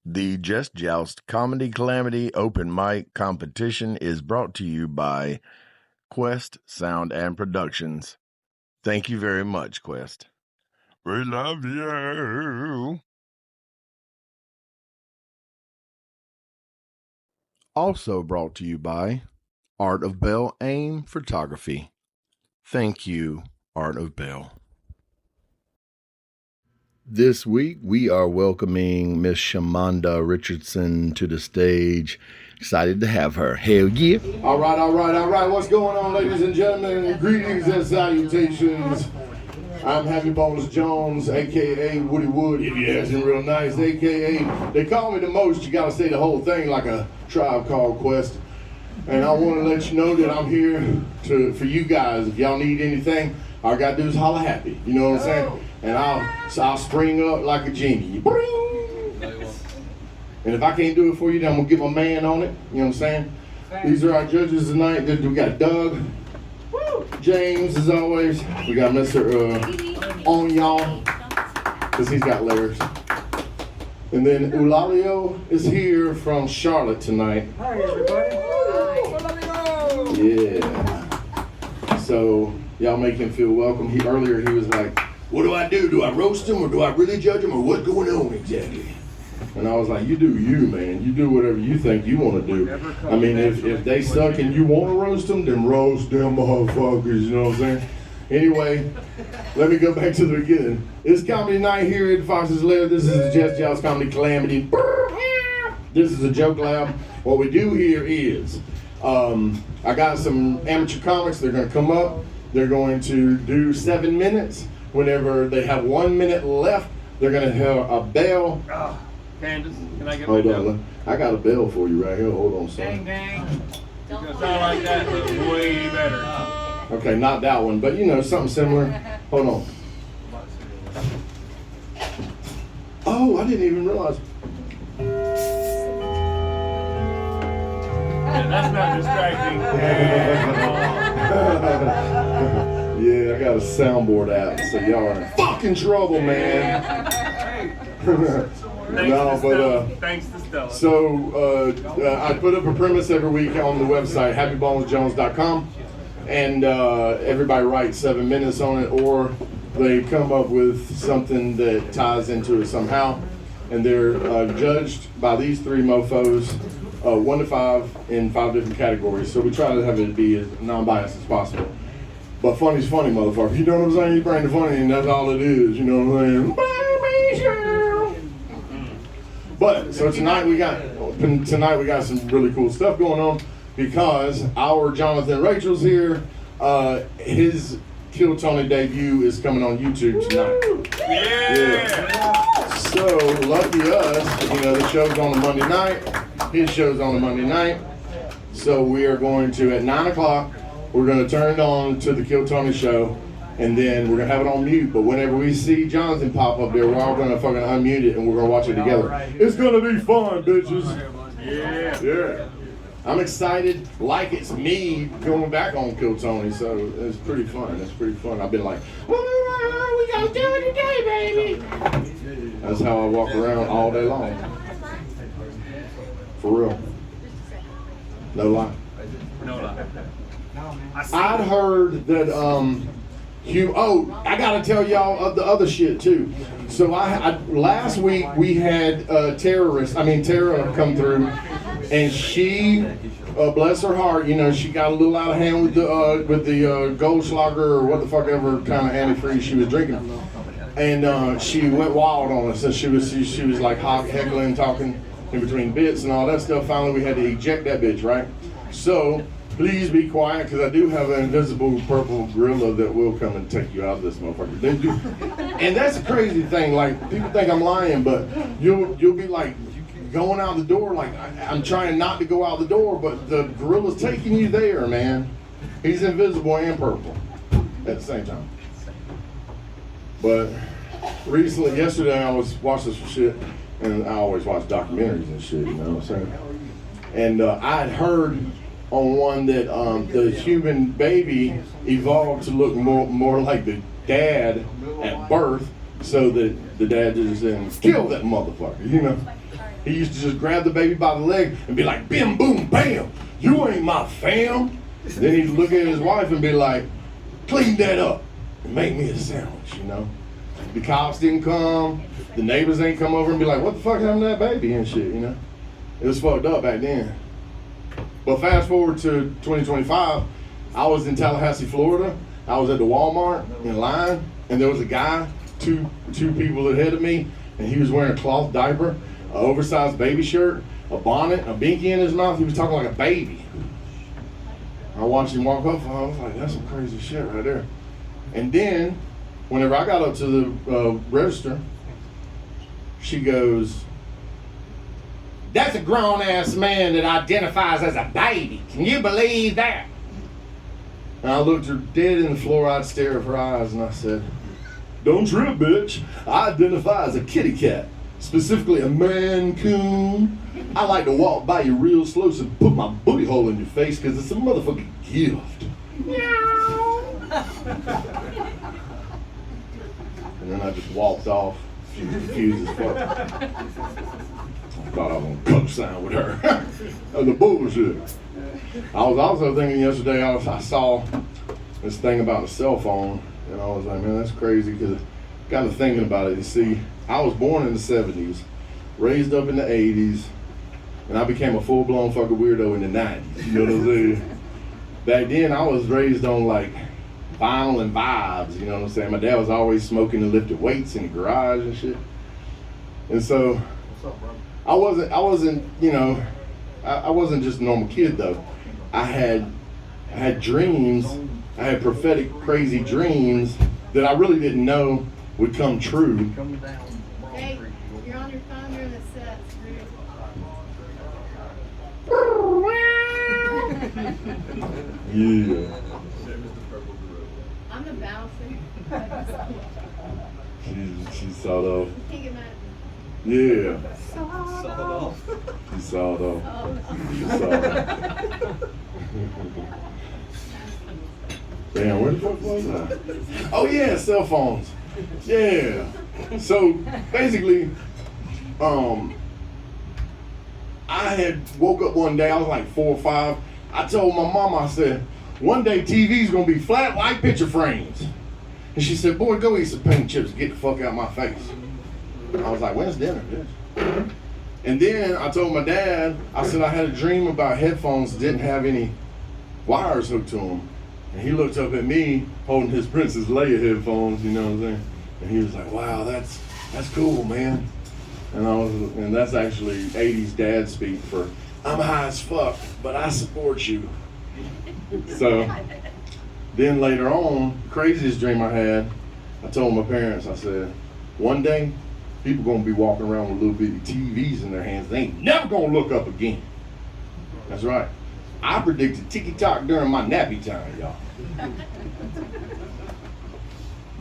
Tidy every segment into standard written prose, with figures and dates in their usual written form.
The Just Joust Comedy Calamity Open Mic Competition is brought to you by Quest Sound and Productions. Thank you very much, Quest. We love you. Also brought to you by Art of Bell Aim Photography. Thank you, Art of Bell. This week, we are welcoming Miss Shamanda Richardson to the stage. Excited to have her. Hell yeah. All right. What's going on, ladies and gentlemen? Greetings and salutations. I'm Happy Bones Jones, a.k.a. Woody Wood, if you're asking real nice, a.k.a. they call me the most. You gotta say the whole thing like a Tribe Called Quest. And I want to let you know that I'm here for you guys. If y'all need anything, all I gotta do is holler happy. You know what I'm saying? And I'll spring up like a genie. And if I can't do it for you, then I'm gonna get my man on it. You know what I'm saying? These are our judges tonight. We got Doug, James, as always. We got Mr. Onion, because he's got layers. And then Eulalio is here from Charlotte tonight. Hi, everybody. Yeah. So y'all make him feel welcome. Earlier he was like, what do I do? Do I roast him or do I really judge him or what's going on exactly? And I was like, you do you, man. You do whatever you think you want to do. I mean, if they suck and you want to roast them, then roast them motherfuckers, you know what I'm saying? Anyway, let me go back to the beginning. It's comedy night here at Fox's Lair. This is the Just Joust Comedy Calamity. This is a joke lab. What we do here is, I got some amateur comics. They're going to come up. They're going to do 7 minutes. Whenever they have 1 minute left, they're going to have a bell. Candace, can I get Hold on, I got a bell for you right here. Hold on, son. Dang, dang. It's gonna sound like that, but way better. Okay, not that one, but you know, something similar. Hold on. Oh, I didn't even realize. Yeah, that's not distracting. Yeah, I got a soundboard app, so y'all are in fucking trouble, man. Thanks to Stella. So I put up a premise every week on the website, happybonesjones.com, and everybody writes 7 minutes on it, or they come up with something that ties into it somehow, and they're judged by these three mofos, 1 to 5 in 5 different categories. So we try to have it be as non-biased as possible. But funny's funny, motherfucker. You know what I'm saying? You bring the funny, and that's all it is. You know what I'm saying? But so tonight we got some really cool stuff going on because our Jonathan Rachel's here. His Kill Tony debut is coming on YouTube tonight. Yeah. So lucky us, you know, the show's on a Monday night. His show's on a Monday night. So we are going to at 9 o'clock. We're going to turn it on to the Kill Tony show. And then we're going to have it on mute. But whenever we see Jonathan pop up there, we're all going to fucking unmute it and we're going to watch it together. It's going to be fun, bitches. Yeah. I'm excited like it's me going back on Kill Tony. So it's pretty fun. I've been like, we got to do it today, baby. That's how I walk around all day long. For real. No lie. I'd heard that, I gotta tell y'all of the other shit too. So last week we had Tara come through, and she, bless her heart, you know, she got a little out of hand with the Goldschlager or what the fuck ever kind of antifreeze she was drinking, and she went wild on us. And she was like heckling, talking in between bits and all that stuff. Finally, we had to eject that bitch, right? So. Please be quiet, because I do have an invisible purple gorilla that will come and take you out of this motherfucker. They do. And that's a crazy thing. Like, people think I'm lying, but you'll be like going out the door. Like, I'm trying not to go out the door, but the gorilla's taking you there, man. He's invisible and purple at the same time. But yesterday I was watching some shit, and I always watch documentaries and shit, you know what I'm saying? And I had heard on one that the human baby evolved to look more like the dad at birth, so that the dad just didn't kill that motherfucker, you know? He used to just grab the baby by the leg and be like, bim, boom, bam, you ain't my fam. Then he'd look at his wife and be like, clean that up and make me a sandwich, you know? The cops didn't come, the neighbors ain't come over and be like, what the fuck happened to that baby and shit, you know? It was fucked up back then. But fast forward to 2025, I was in Tallahassee, Florida. I was at the Walmart in line, and there was a guy, two people ahead of me, and he was wearing a cloth diaper, an oversized baby shirt, a bonnet, a binky in his mouth. He was talking like a baby. I watched him walk up, and I was like, that's some crazy shit right there. And then, whenever I got up to the register, she goes, that's a grown-ass man that identifies as a baby. Can you believe that? And I looked her dead in the fluoride stare of her eyes, and I said, don't trip, bitch. I identify as a kitty cat, specifically a Maine Coon. I like to walk by you real slow so put my booty hole in your face because it's a motherfucking gift. And then I just walked off. She was confused as fuck. I thought I was gonna co-sign with her. That was the bullshit. I was also thinking yesterday, I saw this thing about a cell phone, and I was like, man, that's crazy, because it got me thinking about it. You see, I was born in the 70s, raised up in the 80s, and I became a full-blown fucking weirdo in the 90s, you know what I'm saying? Back then, I was raised on, like, vinyl and vibes, you know what I'm saying? My dad was always smoking and lifting weights in the garage and shit. And so, What's up, bro? I wasn't, you know, I wasn't just a normal kid though. I had dreams, I had prophetic, crazy dreams that I really didn't know would come true. Hey, you're on your phone during the set. Yeah. I'm the bouncer. She sawed off. You can't get mad. Yeah. Sawed off. She sawed off. Oh, She sawed off. Damn, where the fuck was I? Oh yeah, cell phones. Yeah. So basically, I had woke up one day, I was like 4 or 5. I told my mom, I said, one day TV's gonna be flat like picture frames. And she said, boy, go eat some paint chips and get the fuck out of my face. I was like, when's dinner, bitch? And then I told my dad, I said I had a dream about headphones that didn't have any wires hooked to them. And he looked up at me holding his Princess Leia headphones, you know what I'm saying? And he was like, wow, that's cool, man. And that's actually 80s dad speak for, I'm high as fuck, but I support you. So then later on, the craziest dream I had, I told my parents, I said, one day, people gonna be walking around with little bitty TVs in their hands. They ain't never gonna look up again. That's right. I predicted TikTok during my nappy time, y'all.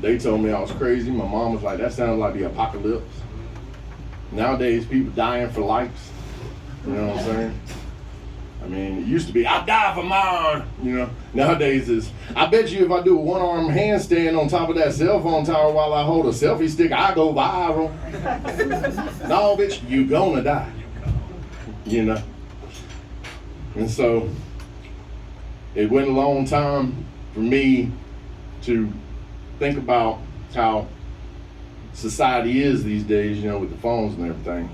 They told me I was crazy. My mom was like, that sounded like the apocalypse. Nowadays, people dying for likes. You know what I'm saying? I mean, it used to be, I die for mine, you know. Nowadays is, I bet you if I do a one-arm handstand on top of that cell phone tower while I hold a selfie stick, I go viral. No, bitch, you gonna die. You know? And so, it went a long time for me to think about how society is these days, you know, with the phones and everything.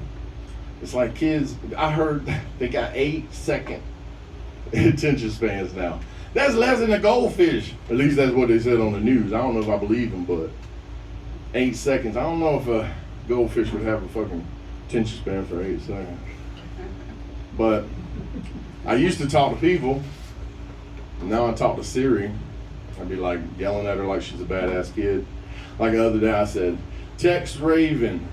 It's like kids, I heard they got 8-second attention spans now. That's less than a goldfish. At least that's what they said on the news. I don't know if I believe them, but 8 seconds. I don't know if a goldfish would have a fucking attention span for 8 seconds. But I used to talk to people. Now I talk to Siri. I'd be like yelling at her like she's a badass kid. Like the other day I said, text Raven.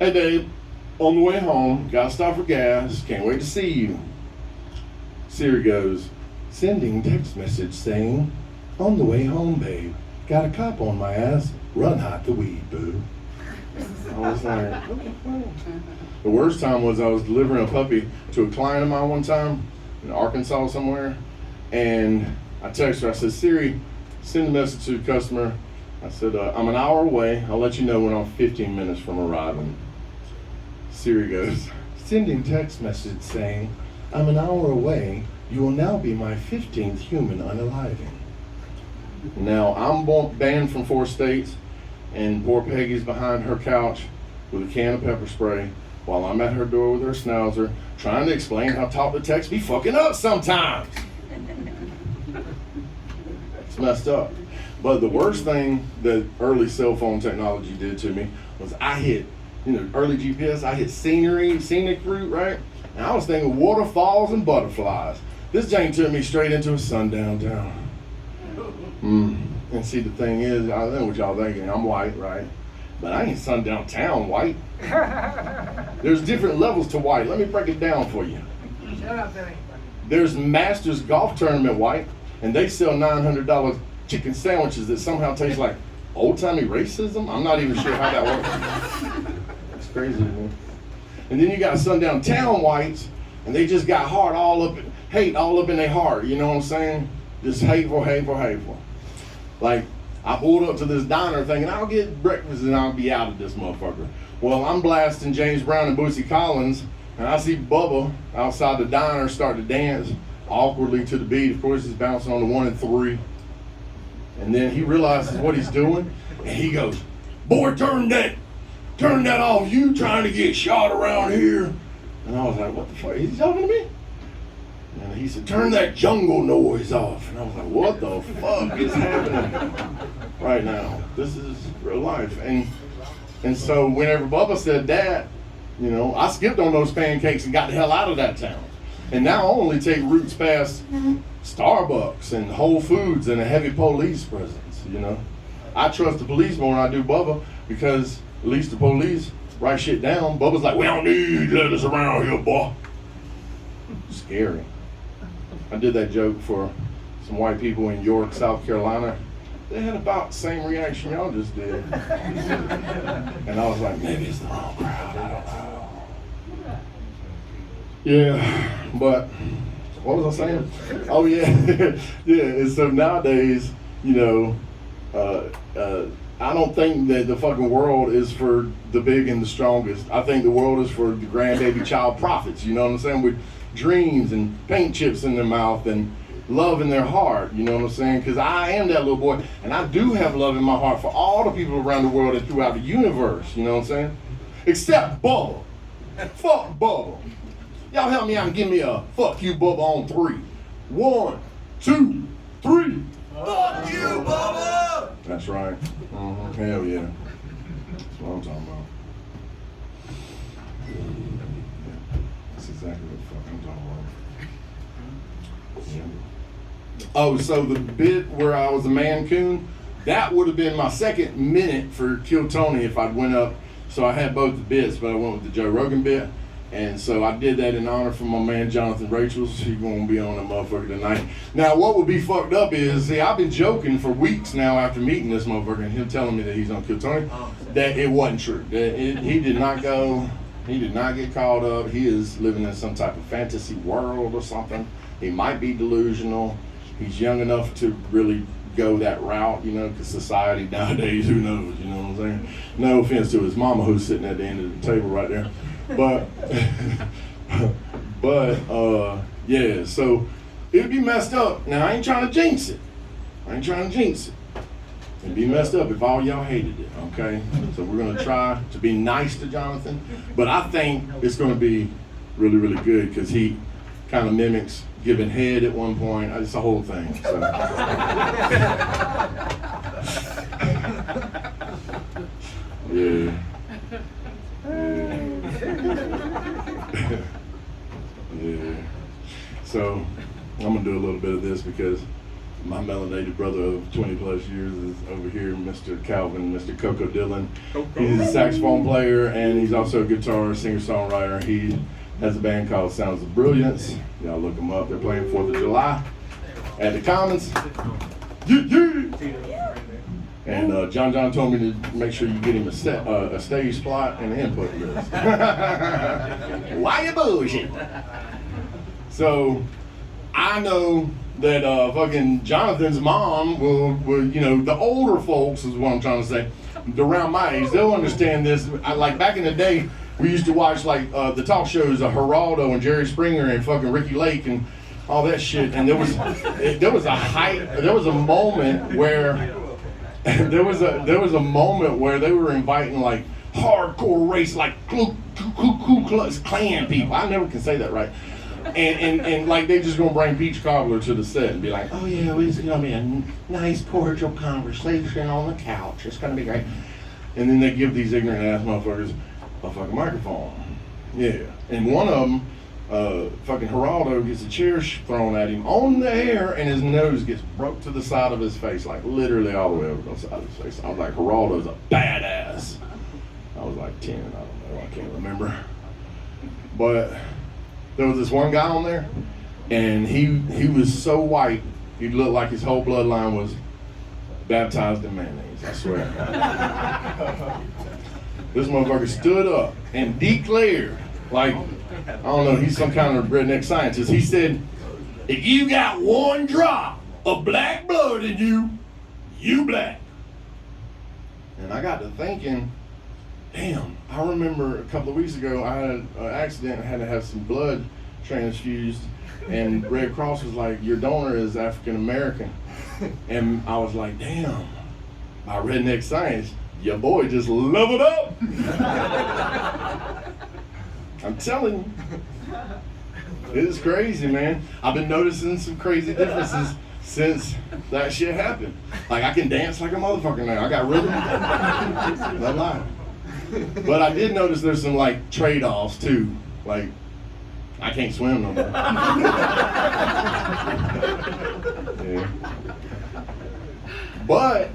Hey Dave, on the way home, gotta stop for gas, can't wait to see you. Siri goes, sending text message saying, on the way home, babe, got a cop on my ass, run hot the weed, boo. I was like, what the fuck? The worst time was I was delivering a puppy to a client of mine one time in Arkansas somewhere, and I texted her, I said, Siri, send a message to the customer. I said, I'm an hour away, I'll let you know when I'm 15 minutes from arriving. Siri goes, sending text message saying, I'm an hour away. You will now be my 15th human unaliving. Now, I'm banned from 4 states, and poor Peggy's behind her couch with a can of pepper spray while I'm at her door with her schnauzer trying to explain how talk to text be fucking up sometimes. It's messed up. But the worst thing that early cell phone technology did to me was I hit, early GPS, I hit scenic route, right? And I was thinking waterfalls and butterflies. This jank took me straight into a sundown town. And see, the thing is, I know what y'all thinking. I'm white, right? But I ain't sundown town white. There's different levels to white. Let me break it down for you. Shut up, Billy. There's Masters Golf Tournament white, and they sell $900 chicken sandwiches that somehow taste like old-timey racism. I'm not even sure how that works. It's crazy to me. And then you got sundown town whites, and they just got hate all up in their heart. You know what I'm saying? Just hateful. Like, I pulled up to this diner thinking I'll get breakfast and I'll be out of this motherfucker. Well, I'm blasting James Brown and Bootsy Collins, and I see Bubba outside the diner start to dance awkwardly to the beat. Of course, he's bouncing on the 1 and 3. And then he realizes what he's doing, and he goes, boy, turn that off. You trying to get shot around here. And I was like, what the fuck? Is he talking to me? And he said, turn that jungle noise off. And I was like, what the fuck is happening right now? This is real life. And so whenever Bubba said that, I skipped on those pancakes and got the hell out of that town. And now I only take routes past Starbucks and Whole Foods and a heavy police presence, I trust the police more than I do Bubba, because at least the police write shit down. Bubba's like, we don't need letters around here, boy. Scary. I did that joke for some white people in York, South Carolina. They had about the same reaction y'all just did. And I was like, maybe it's the wrong crowd, I don't know. Yeah, but what was I saying? Oh yeah, yeah. And so nowadays, I don't think that the fucking world is for the big and the strongest. I think the world is for the grandbaby child prophets, you know what I'm saying? With dreams and paint chips in their mouth and love in their heart, you know what I'm saying? Because I am that little boy, and I do have love in my heart for all the people around the world and throughout the universe, you know what I'm saying? Except Bubba. Fuck Bubba. Y'all help me out and give me a fuck you, Bubba, on 3. 1, 2, 3. Fuck you, Bubba! That's right. Hell yeah. That's what I'm talking about. That's exactly what the fuck I'm talking about. Yeah. Oh, so the bit where I was a man coon, that would have been my second minute for Kill Tony if I'd went up. So I had both the bits, but I went with the Joe Rogan bit. And so I did that in honor for my man Jonathan Rachels. He's gonna be on that motherfucker tonight. Now what would be fucked up is, see, I've been joking for weeks now after meeting this motherfucker and him telling me that he's on Kill Tony, that it wasn't true. That he did not go, he did not get caught up. He is living in some type of fantasy world or something. He might be delusional. He's young enough to really go that route, because society nowadays, who knows, you know what I'm saying? No offense to his mama who's sitting at the end of the table right there. But yeah, so it'd be messed up. Now, I ain't trying to jinx it. It'd be messed up if all y'all hated it, okay? So we're going to try to be nice to Jonathan. But I think it's going to be really, really good because he kind of mimics giving head at one point. It's the whole thing. So. Yeah. Yeah. So I'm gonna do a little bit of this because my melanated brother of 20 plus years is over here, Mr. Calvin, Mr. Coco Dillon. He's a saxophone player and he's also a guitar singer-songwriter. He has a band called Sounds of Brilliance. Y'all look them up. They're playing 4th of July at the Commons. And John told me to make sure you get him a stage plot and an input list. Why you bullshit? So I know that fucking Jonathan's mom will, the older folks is what I'm trying to say. Around my age, they'll understand this. Like back in the day, we used to watch like the talk shows of Geraldo and Jerry Springer and fucking Ricky Lake and all that shit. And there was a moment where there was a moment where they were inviting like hardcore race, like Ku Klux Klan people. I never can say that right. And like they just gonna bring Peach Cobbler to the set and be like, oh yeah, it's gonna be a nice cordial conversation on the couch. It's gonna be great. And then they give these ignorant ass motherfuckers a fucking microphone. Yeah. And one of them, fucking Geraldo gets a chair thrown at him on the air and his nose gets broke to the side of his face, like literally all the way over the side of his face. I was like, Geraldo's a badass. I was like 10, I don't know, I can't remember. But there was this one guy on there, and he was so white, he looked like his whole bloodline was baptized in mayonnaise, I swear. This motherfucker stood up and declared, like, I don't know, he's some kind of redneck scientist. He said, if you got one drop of black blood in you, you black. And I got to thinking, damn, I remember a couple of weeks ago, I had an accident and had to have some blood transfused, and Red Cross was like, your donor is African American. And I was like, damn, my redneck science, your boy just leveled up. I'm telling you, it is crazy, man. I've been noticing some crazy differences since that shit happened. Like, I can dance like a motherfucker now. I got rhythm. No lie. But I did notice there's some like trade-offs too. Like, I can't swim no more. Yeah. But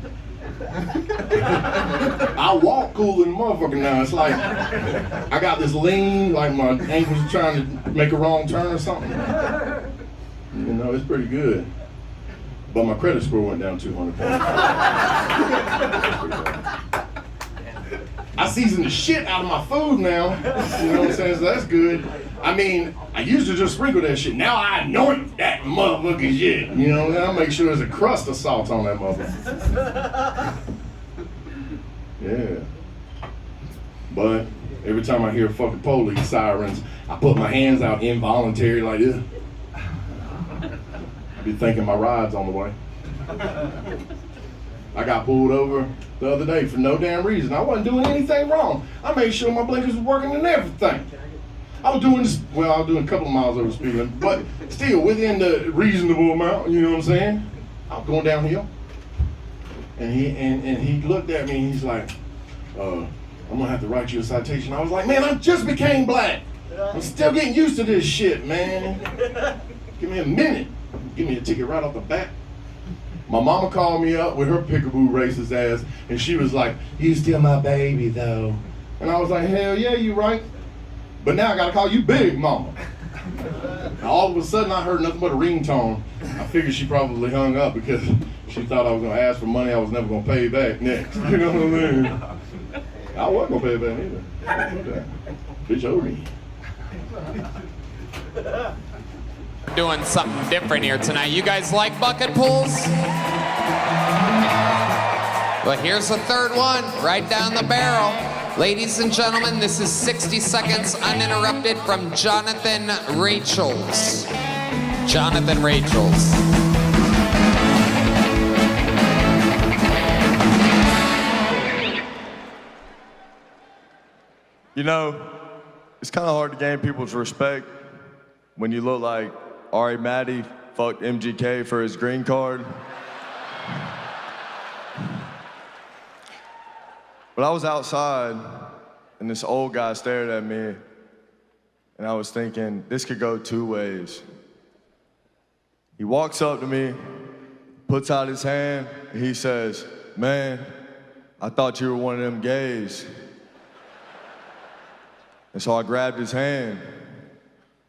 I walk cool in the motherfucker now. It's like I got this lean, like my ankles are trying to make a wrong turn or something. You know, it's pretty good. But my credit score went down 200 points. I season the shit out of my food now. You know what I'm saying? So that's good. I mean, I used to just sprinkle that shit. Now I anoint that motherfucking shit. You know, I'll make sure there's a crust of salt on that motherfucker. Yeah. But every time I hear fucking police sirens, I put my hands out involuntary like this. I be thinking my ride's on the way. I got pulled over the other day for no damn reason. I wasn't doing anything wrong. I made sure my blinkers was working and everything. I was doing this, well, I was doing a couple of miles over speed limit, but still within the reasonable amount, you know what I'm saying? I was going downhill. And he looked at me and he's like, I'm gonna have to write you a citation. I was like, man, I just became black. I'm still getting used to this shit, man. Give me a minute. Give me a ticket right off the bat. My mama called me up with her peekaboo racist ass, and she was like, you still my baby though. And I was like, hell yeah, you right. But now I gotta call you Big Mama. And all of a sudden I heard nothing but a ringtone. I figured she probably hung up because she thought I was gonna ask for money I was never gonna pay back next. You know what I mean? I wasn't gonna pay it back either. Bitch owed me. Doing something different here tonight. You guys like bucket pools? Well, here's the third one, right down the barrel. Ladies and gentlemen, this is 60 seconds uninterrupted from Jonathan Rachels. Jonathan Rachels. You know, it's kind of hard to gain people's respect when you look like Ari Maddie fucked MGK for his green card. But I was outside, and this old guy stared at me, and I was thinking, this could go two ways. He walks up to me, puts out his hand, and he says, man, I thought you were one of them gays. And so I grabbed his hand,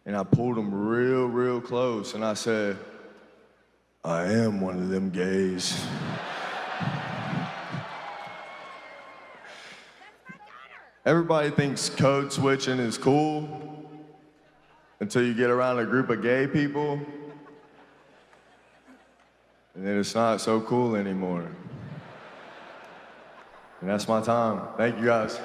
and I pulled him real, real close, and I said, I am one of them gays. Everybody thinks code switching is cool until you get around a group of gay people, and then it's not so cool anymore. And that's my time. Thank you guys.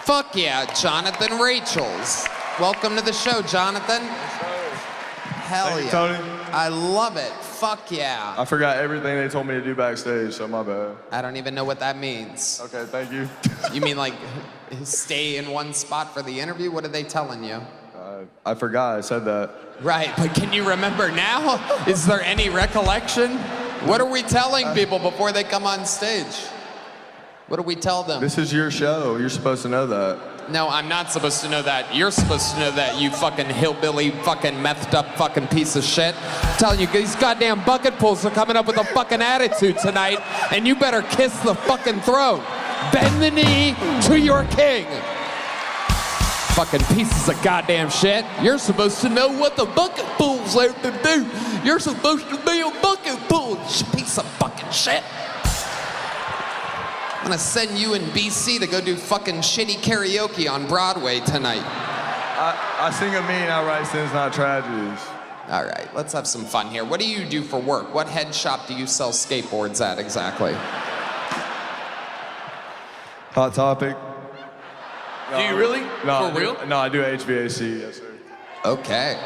Fuck yeah, Jonathan Rachels. Welcome to the show, Jonathan. Hell Thank you, yeah. Tony. I love it. Fuck yeah. I forgot everything they told me to do backstage, so my bad. I don't even know what that means. Okay, thank you. You mean like stay in one spot for the interview? What are they telling you? I forgot I said that. Right, but can you remember now? Is there any recollection? What are we telling people before they come on stage? What do we tell them? This is your show. You're supposed to know that. No, I'm not supposed to know that. You're supposed to know that, you fucking hillbilly, fucking methed up fucking piece of shit. I'm telling you, these goddamn bucket pulls are coming up with a fucking attitude tonight, and you better kiss the fucking throne. Bend the knee to your king. Fucking pieces of goddamn shit. You're supposed to know what the bucket pulls have to do. You're supposed to be a bucket pull, you piece of fucking shit. I'm gonna send you and BC to go do fucking shitty karaoke on Broadway tonight. I sing a mean, I write sins, not tragedies. All right, let's have some fun here. What do you do for work? What head shop do you sell skateboards at exactly? Hot Topic. Do you really? No, For real? No, I do HVAC, yes, sir. Okay.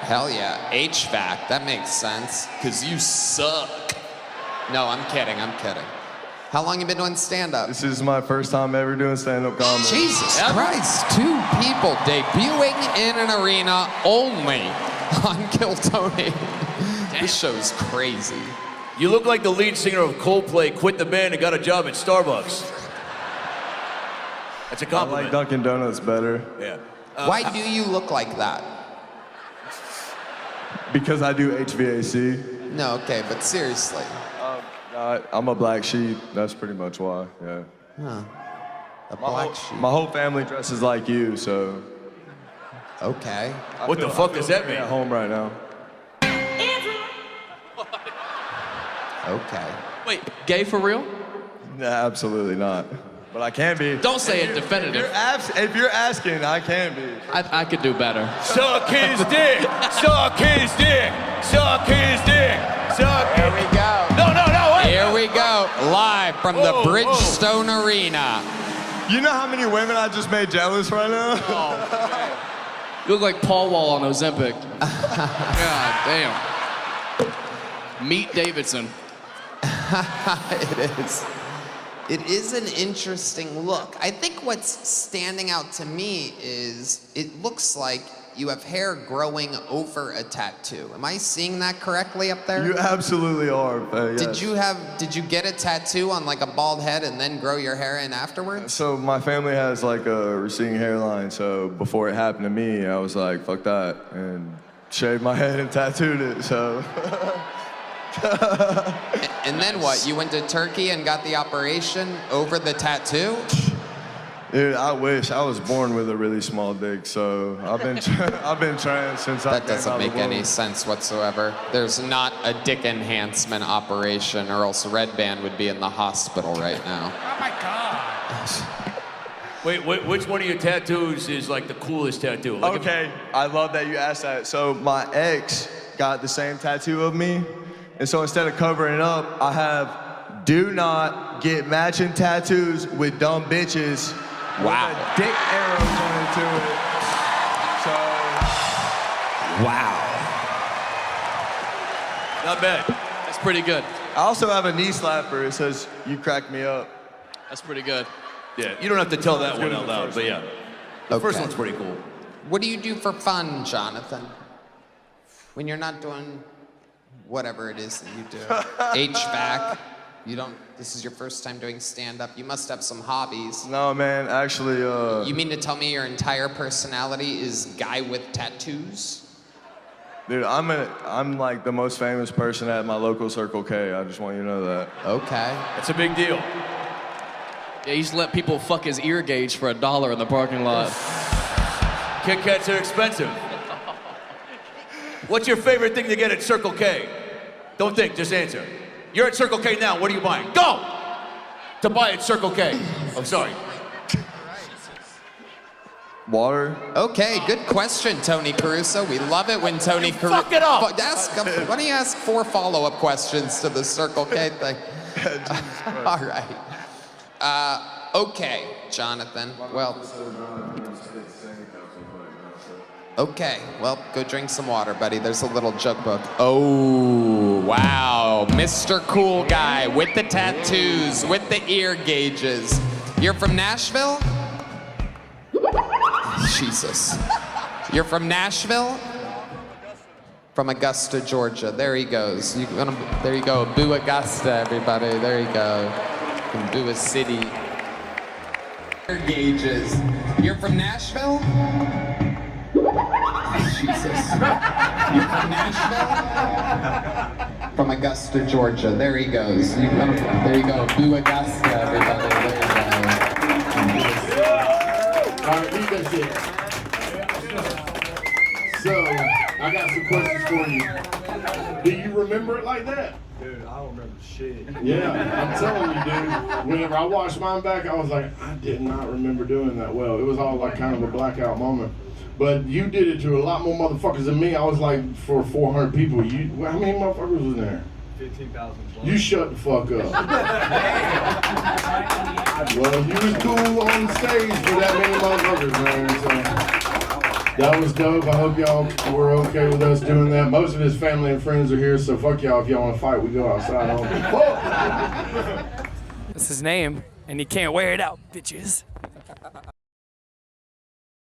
Hell yeah. HVAC, that makes sense. Cause you suck. No, I'm kidding. How long you been doing stand-up? This is my first time ever doing stand-up comedy. Jesus Christ, 2 people debuting in an arena only on Kill Tony. This show's crazy. You look like the lead singer of Coldplay quit the band and got a job at Starbucks. That's a I compliment. like Dunkin' Donuts better Yeah. Why do you look like that? because I do HVAC. No, okay, but seriously. I'm a black sheep. That's pretty much why, yeah. A black sheep. My whole family dresses like you, so Okay. What the fuck does that I'm mean? at home right now. Okay. Wait, gay for real? Nah, absolutely not. But I can be. Don't say it definitive. If you're asking, I can be. I could do better. Suck his dick! Suck his dick! Suck his dick! Suck Here we go. No, wait! Here we go. Live from the Whoa, Bridgestone Arena. You know how many women I just made jealous right now? You look like Paul Wall on Ozempic. God damn. Meet Davidson. It is an interesting look. I think what's standing out to me is it looks like you have hair growing over a tattoo. Am I seeing that correctly up there? You absolutely are. Yes. Did you get a tattoo on like a bald head and then grow your hair in afterwards? So my family has like a receding hairline, so before it happened to me, I was like, fuck that, and shaved my head and tattooed it, so. And then what? You went to Turkey and got the operation over the tattoo? Dude, I wish. I was born with a really small dick, so I've been trying since I That doesn't make any sense whatsoever. There's not a dick enhancement operation, or else Red Band would be in the hospital right now. Oh my God. Wait, which one of your tattoos is like the coolest tattoo? Like Okay, I love that you asked that. So my ex got the same tattoo of me, and so instead of covering it up, I have "Do not get matching tattoos with dumb bitches." Wow. With a dick arrow pointed to it. So. Wow. Not bad. That's pretty good. I also have a knee slapper. It says, "You crack me up." That's pretty good. Yeah, you don't have to tell that one good as out the loud, first but yeah. The first Okay. one's pretty cool. What do you do for fun, Jonathan? When you're not doing whatever it is that you do. HVAC. This is your first time doing stand-up. You must have some hobbies. No, man. Actually, You mean to tell me your entire personality is guy with tattoos? dude, I'm like the most famous person at my local Circle K. I just want you to know that. Okay. That's a big deal. Yeah, he used to let people fuck his ear gauge for $1 in the parking lot. Kit Kats are expensive. What's your favorite thing to get at Circle K? Don't think, just answer. You're at Circle K now, what are you buying? Go! To buy at Circle K. I'm sorry. Water. Okay, good question, Tony Caruso. We love it when Tony Caruso. fuck it up! Why don't you ask 4 follow-up questions to the Circle K thing? All right. Okay. Jonathan. Well, okay. Well, go drink some water, buddy. There's a little joke book. Oh, wow. Mr. Cool Guy with the tattoos, with the ear gauges. You're from Nashville? Jesus. You're from Nashville? From Augusta, Georgia. There he goes. There you go. Boo Augusta, everybody. There you go. From Boo City. Ear gauges. You're from Nashville? Jesus. You're from Nashville? From Augusta, Georgia. There he goes. There you go. Boo Augusta, everybody. There you go. All right, read that shit. So, I got some questions for you. Do you remember it like that? Dude, I don't remember shit. Yeah, I'm telling you, dude. Whenever I watched mine back, I was like, I did not remember doing that well. It was all like kind of a blackout moment. But you did it to a lot more motherfuckers than me. I was like, for 400 people. How many motherfuckers was in there? 15,000. You shut the fuck up. Well, you was cool on stage for that many motherfuckers, man. So that was dope. I hope y'all were okay with us doing that. Most of his family and friends are here, so fuck y'all. If y'all want to fight, we go outside. That's his name, and you can't wear it out, bitches.